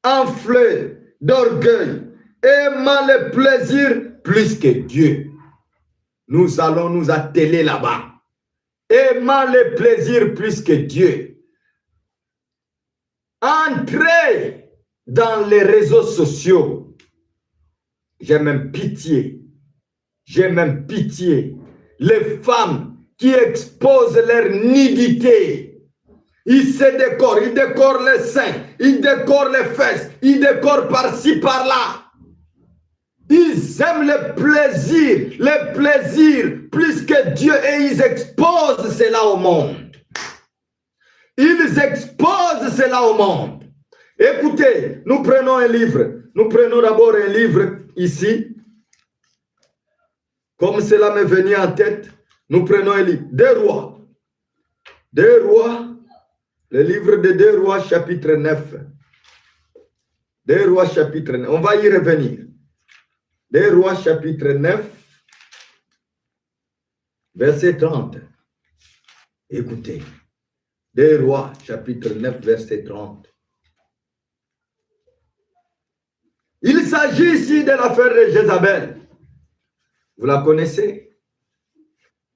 enflé d'orgueil, aimant le plaisir plus que Dieu. Nous allons nous atteler là-bas. Aimant le plaisir plus que Dieu. Entrez dans les réseaux sociaux. J'ai même pitié. J'ai même pitié. Les femmes qui exposent leur nudité. Ils se décorent, ils décorent les seins, ils décorent les fesses, ils décorent par-ci, par-là. Ils aiment le plaisir plus que Dieu et ils exposent cela au monde. Ils exposent cela au monde. Écoutez, nous prenons un livre. Nous prenons d'abord un livre ici. Comme cela m'est venu en tête, nous prenons un livre. Deux rois. Deux rois. Le livre de Deux rois chapitre 9. Deux rois chapitre 9. On va y revenir. Deux rois chapitre 9. Verset 30. Écoutez. Deux rois chapitre 9 verset 30. Il s'agit ici de l'affaire de Jézabel. Vous la connaissez?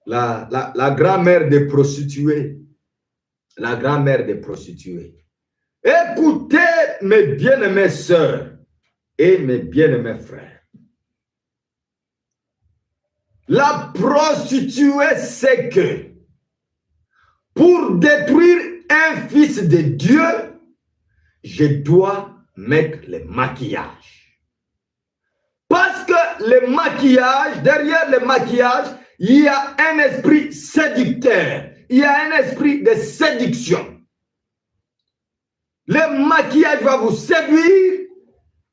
La grand-mère des prostituées. La grand-mère des prostituées. Écoutez, mes bien-aimées sœurs et mes bien-aimés frères. La prostituée sait que pour détruire un fils de Dieu, je dois mettre le maquillage. Parce que le maquillage, derrière le maquillage, il y a un esprit séducteur. Il y a un esprit de séduction. Le maquillage va vous séduire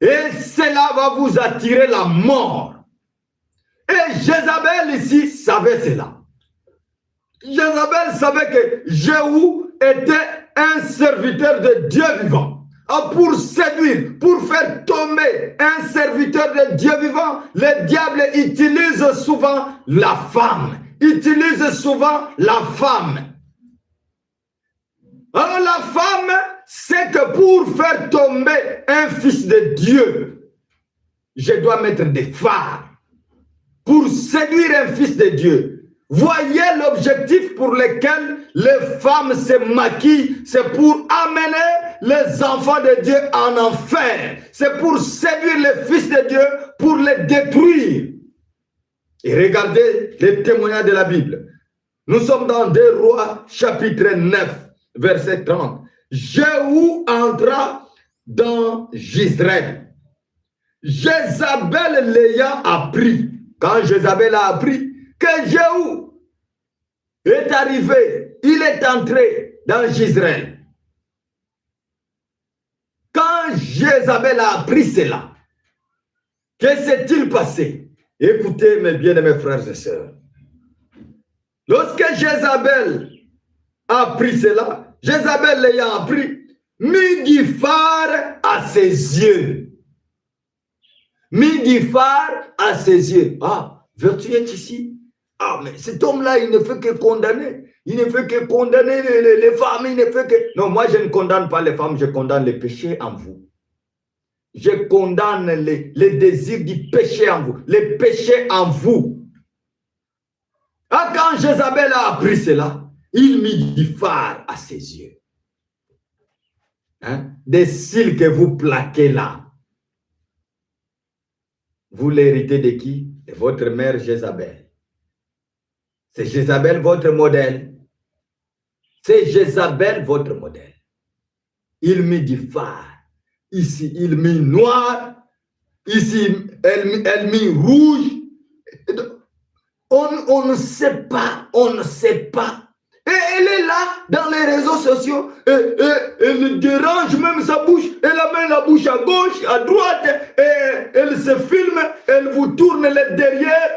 et cela va vous attirer la mort. Et Jézabel ici savait cela. Jézabel savait que Jéhou était un serviteur de Dieu vivant. Pour séduire, pour faire tomber un serviteur de Dieu vivant, le diable utilise souvent la femme. Utilise souvent la femme. Alors la femme sait que pour faire tomber un fils de Dieu, je dois mettre des phares. Pour séduire un fils de Dieu. Voyez l'objectif pour lequel les femmes se maquillent, c'est pour amener les enfants de Dieu en enfer. C'est pour séduire les fils de Dieu, pour les détruire. Et regardez les témoignages de la Bible. Nous sommes dans 2 Rois, chapitre 9, verset 30. Jéhou entra dans Jezreel. Jézabel l'ayant appris. Quand Jézabel a appris que Jéhou est arrivé, il est entré dans Jezreel. Quand Jézabel a appris cela, que s'est-il passé? Écoutez mes bien-aimés frères et sœurs. Lorsque Jézabel a appris cela, Jézabel l'ayant appris, mit du phare à ses yeux. Mit du phare à ses yeux. Ah, veux-tu être ici? Ah, mais cet homme-là, il ne fait que condamner. Il ne fait que condamner les femmes. Il ne fait que... Non, moi, je ne condamne pas les femmes, je condamne les péchés en vous. Je condamne les désirs du péché en vous. Les péchés en vous. Ah, quand Jézabel a appris cela, il mit du phare à ses yeux. Hein? Des cils que vous plaquez là. Vous l'héritez de qui? De votre mère Jézabel. C'est Jézabel votre modèle. C'est Jézabel votre modèle. Il mit du phare. Ici, il mit noir. Ici, elle mit rouge. On ne sait pas. On ne sait pas. Et elle est là dans les réseaux sociaux. Elle dérange même sa bouche. Elle amène la bouche à gauche, à droite. Et elle se filme. Elle vous tourne le derrière.